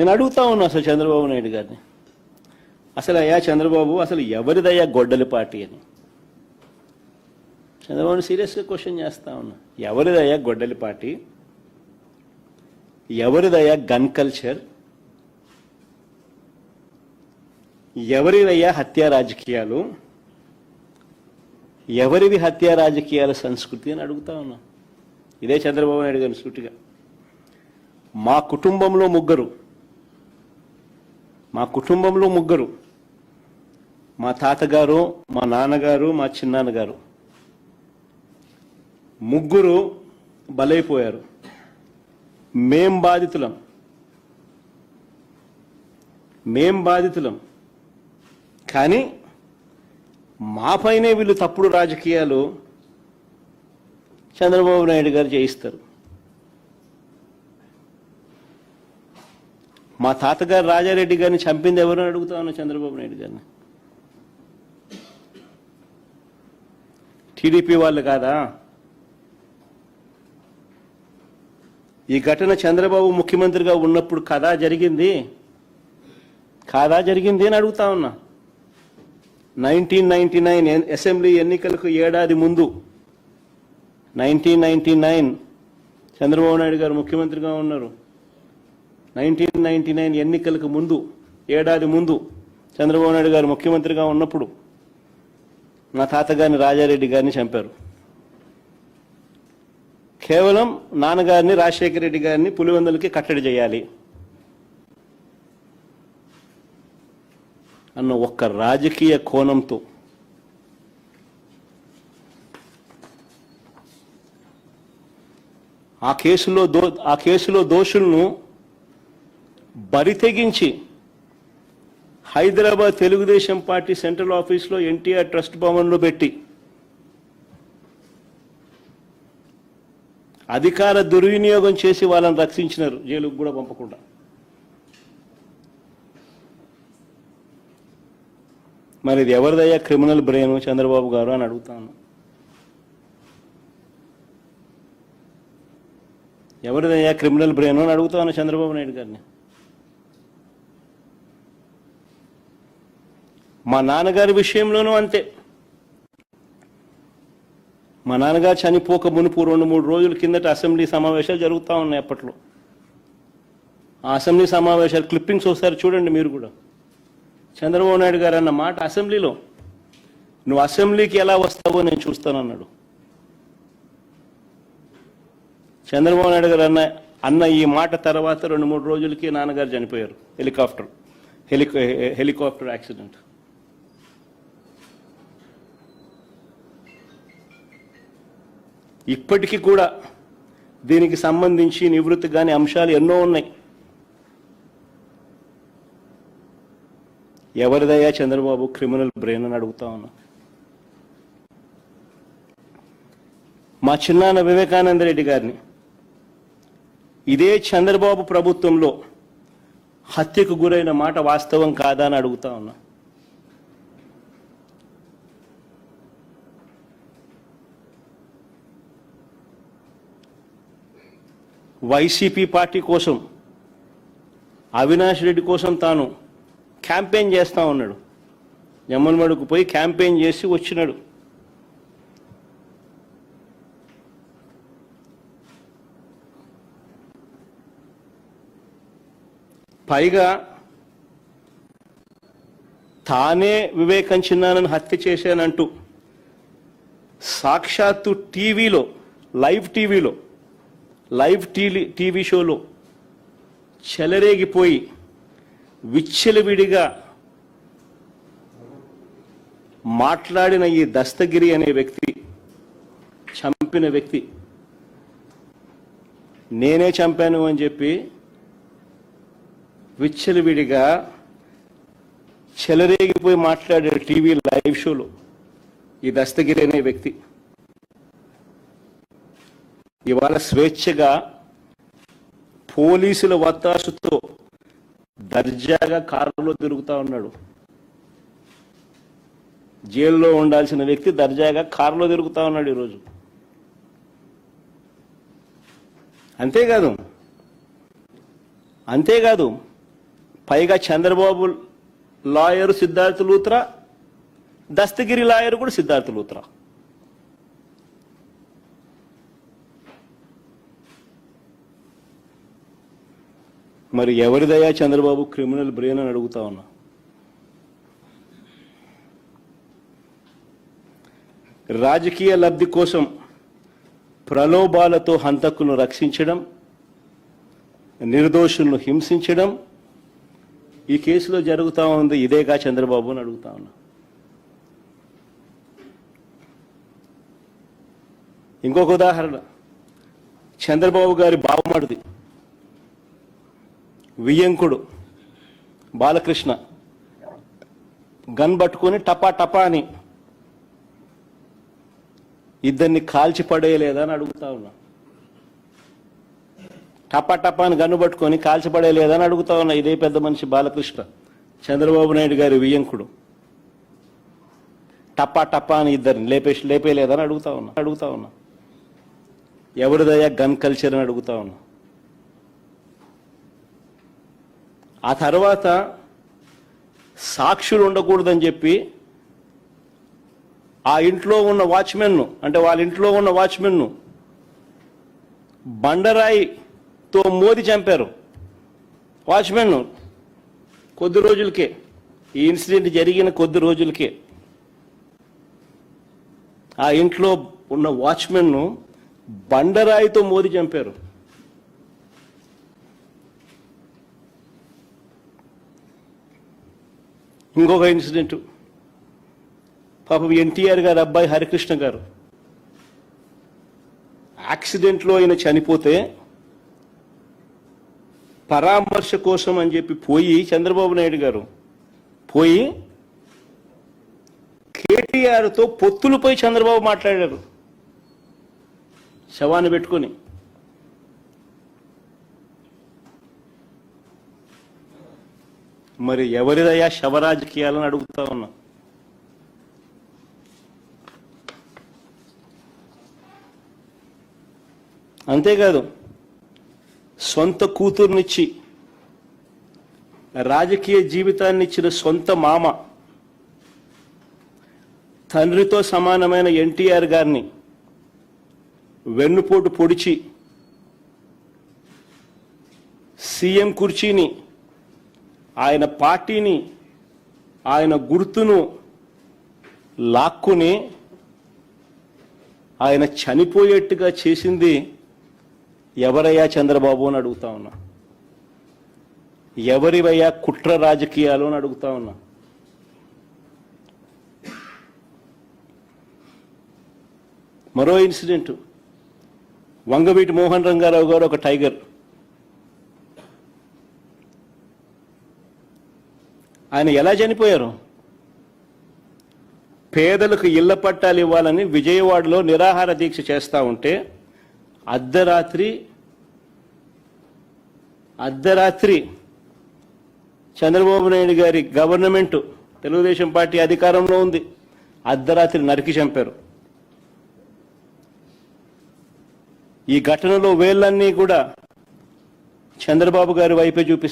నేను అడుగుతా ఉన్నా అసలు చంద్రబాబు నాయుడు గారిని, అసలు అయ్యా చంద్రబాబు, అసలు ఎవరిదయ్యా గొడ్డలి పార్టీ అని చంద్రబాబుని సీరియస్గా క్వశ్చన్ చేస్తా ఉన్నా. ఎవరిదయ్యా గొడ్డలి పార్టీ? ఎవరిదయ్యా గన్ కల్చర్? ఎవరిదయ్యా హత్యా రాజకీయాలు? ఎవరివి హత్యా రాజకీయాల సంస్కృతి అని అడుగుతా ఉన్నా. ఇదే చంద్రబాబు నాయుడు గారిని సూటిగా, మా కుటుంబంలో ముగ్గురు, మా తాతగారు, మా నాన్నగారు, మా చిన్నాన్నగారు ముగ్గురు బలైపోయారు. మేం బాధితులం. కానీ మాపైనే వీళ్ళు తప్పుడు రాజకీయాలు చంద్రబాబు నాయుడు గారు చేయిస్తారు. మా తాతగారు రాజారెడ్డి గారిని చంపింది ఎవరు అని అడుగుతా ఉన్నా చంద్రబాబు నాయుడు గారిని. టీడీపీ వాళ్ళు కాదా? ఈ ఘటన చంద్రబాబు ముఖ్యమంత్రిగా ఉన్నప్పుడు కాదా జరిగింది అని అడుగుతా ఉన్నా. 1999 అసెంబ్లీ ఎన్నికలకు ఏడాది ముందు, 1999 చంద్రబాబు నాయుడు గారు ముఖ్యమంత్రిగా ఉన్నారు. 1999 ఎన్నికలకు ముందు, ఏడాది ముందు చంద్రబాబు నాయుడు గారు ముఖ్యమంత్రిగా ఉన్నప్పుడు నా తాతగారిని రాజారెడ్డి గారిని చంపారు. కేవలం నాన్నగారిని, రాజశేఖర రెడ్డి గారిని పులివెందులకి కట్టడి చేయాలి అన్న ఒక్క రాజకీయ కోణంతో ఆ కేసులో దోషులను బరితెగించి హైదరాబాద్ తెలుగుదేశం పార్టీ సెంట్రల్ ఆఫీస్లో ఎన్టీఆర్ ట్రస్ట్ భవన్లో పెట్టి అధికార దుర్వినియోగం చేసి వాళ్ళని రక్షించినారు, జైలుకు కూడా పంపకుండా. మరి ఇది ఎవరిదయ్యా క్రిమినల్ బ్రెయిన్ చంద్రబాబు గారు అని అడుగుతాను. ఎవరిదయ్యా క్రిమినల్ బ్రెయిన్ అని అడుగుతాను చంద్రబాబు నాయుడు గారిని. మా నాన్నగారి విషయంలోనూ అంతే. మా నాన్నగారు చనిపోక మునుపు 2-3 రోజుల కిందట అసెంబ్లీ సమావేశాలు జరుగుతూ ఉన్నాయి. అప్పట్లో ఆ అసెంబ్లీ సమావేశాలు క్లిప్పింగ్స్ ఒకసారి చూడండి మీరు కూడా. చంద్రబాబు నాయుడు గారు అన్న మాట అసెంబ్లీలో, నువ్వు అసెంబ్లీకి ఎలా వస్తావో నేను చూస్తానన్నాడు. చంద్రబాబు నాయుడు గారు అన్న ఈ మాట తర్వాత 2-3 రోజులకి నాన్నగారు చనిపోయారు. Helicopter accident. ఇప్పటికీ కూడా దీనికి సంబంధించి నివృత్తి కాని అంశాలు ఎన్నో ఉన్నాయి. ఎవరిదయ్యా చంద్రబాబు క్రిమినల్ బ్రెయిన్ అని అడుగుతా ఉన్నా. మా చిన్నాన్న వివేకానంద రెడ్డి గారిని ఇదే చంద్రబాబు ప్రభుత్వంలో హత్యకు గురైన మాట వాస్తవం కాదా అని అడుగుతా ఉన్నా. వైసీపీ పార్టీ కోసం, అవినాష్ రెడ్డి కోసం తాను క్యాంపెయిన్ చేస్తూ ఉన్నాడు. జమ్మన్మడుకు పోయి క్యాంపెయిన్ చేసి వచ్చినాడు. పైగా తానే వివేకం చిన్నానని హత్య చేశానంటూ సాక్షాత్తు లైవ్ టీవీ షోలో చెలరేగిపోయి విచ్చలవిడిగా మాట్లాడిన ఈ దస్తగిరి అనే వ్యక్తి, చంపిన వ్యక్తి, నేనే చంపాను అని చెప్పి విచ్చలవిడిగా చెలరేగిపోయి మాట్లాడాడు టీవీ లైవ్ షోలో ఈ దస్తగిరి అనే వ్యక్తి. ఇవాళ స్వేచ్ఛగా పోలీసుల వత్తాసుతో దర్జాగా కారులో తిరుగుతూ ఉన్నాడు. జైల్లో ఉండాల్సిన వ్యక్తి దర్జాగా కారులో తిరుగుతూ ఉన్నాడు ఈరోజు. అంతేకాదు పైగా చంద్రబాబు లాయరు సిద్ధార్థ లూత్రా, దస్తగిరి లాయరు కూడా సిద్ధార్థ లూత్రా. మరి ఎవరిదయా చంద్రబాబు క్రిమినల్ బ్రెయిన్ అని అడుగుతా ఉన్నా. రాజకీయ లబ్ధి కోసం ప్రలోభాలతో హంతకులను రక్షించడం, నిర్దోషులను హింసించడం ఈ కేసులో జరుగుతూ ఉంది. ఇదేగా చంద్రబాబు అని అడుగుతా ఉన్నా. ఇంకొక ఉదాహరణ, చంద్రబాబు గారి బావమరిది వియ్యంకుడు బాలకృష్ణ గన్ పట్టుకొని టపా టపా అని ఇద్దరిని కాల్చి పడేయలేదా అని అడుగుతా ఉన్నా. టపా టపా అని గన్ను పట్టుకొని కాల్చి పడేయలేదా అని అడుగుతా ఉన్నా. ఇదే పెద్ద మనిషి బాలకృష్ణ, చంద్రబాబు నాయుడు గారి వియ్యంకుడు. టపా టపా అని ఇద్దరిని లేపేయలేదని అడుగుతా ఉన్నా. ఎవరిదయ్యా గన్ కల్చర్ అని అడుగుతా ఉన్నా. ఆ తర్వాత సాక్షులు ఉండకూడదని చెప్పి ఆ ఇంట్లో ఉన్న వాచ్మెన్ను, అంటే వాళ్ళ ఇంట్లో ఉన్న వాచ్మెన్ను బండరాయితో మోది చంపారు. వాచ్మెన్ను కొద్ది రోజులకే, ఈ ఇన్సిడెంట్ జరిగిన కొద్ది రోజులకే ఆ ఇంట్లో ఉన్న వాచ్మెన్ను బండరాయితో మోది చంపారు. ఇంకొక ఇన్సిడెంట్, పాపం ఎన్టీఆర్ గారు అబ్బాయి హరికృష్ణ గారు యాక్సిడెంట్లో ఆయన చనిపోతే పరామర్శ కోసం అని చెప్పి పోయి చంద్రబాబు నాయుడు గారు పోయి కేటీఆర్తో పొత్తులపై చంద్రబాబు మాట్లాడారు శవాన్ని పెట్టుకొని. మరి ఎవరిదయ్యా శవరాజకీయాలని అడుగుతా ఉన్నా. అంతేకాదు, సొంత కూతుర్నిచ్చి రాజకీయ జీవితాన్ని ఇచ్చిన సొంత మామ, తండ్రితో సమానమైన ఎన్టీఆర్ గారిని వెన్నుపోటు పొడిచి సీఎం కుర్చీని, ఆయన పార్టీని, ఆయన గుర్తును లాక్కుని ఆయన చనిపోయేట్టుగా చేసింది ఎవరయ్యా చంద్రబాబు అని అడుగుతా ఉన్నా. ఎవరివయ్యా కుట్ర రాజకీయాలు అని అడుగుతా ఉన్నా. మరో ఇన్సిడెంట్, వంగవీటి మోహన్ రంగారావు గారు ఒక టైగర్. ఆయన ఎలా చనిపోయారు? పేదలకు ఇళ్ల పట్టాలు ఇవ్వాలని విజయవాడలో నిరాహార దీక్ష చేస్తూ ఉంటే అర్ధరాత్రి చంద్రబాబు నాయుడు గారి గవర్నమెంట్, తెలుగుదేశం పార్టీ అధికారంలో ఉంది, అర్ధరాత్రి నరికి చంపారు. ఈ ఘటనలో వేళ్ళన్నీ కూడా చంద్రబాబు గారి వైపే చూపిస్తారు.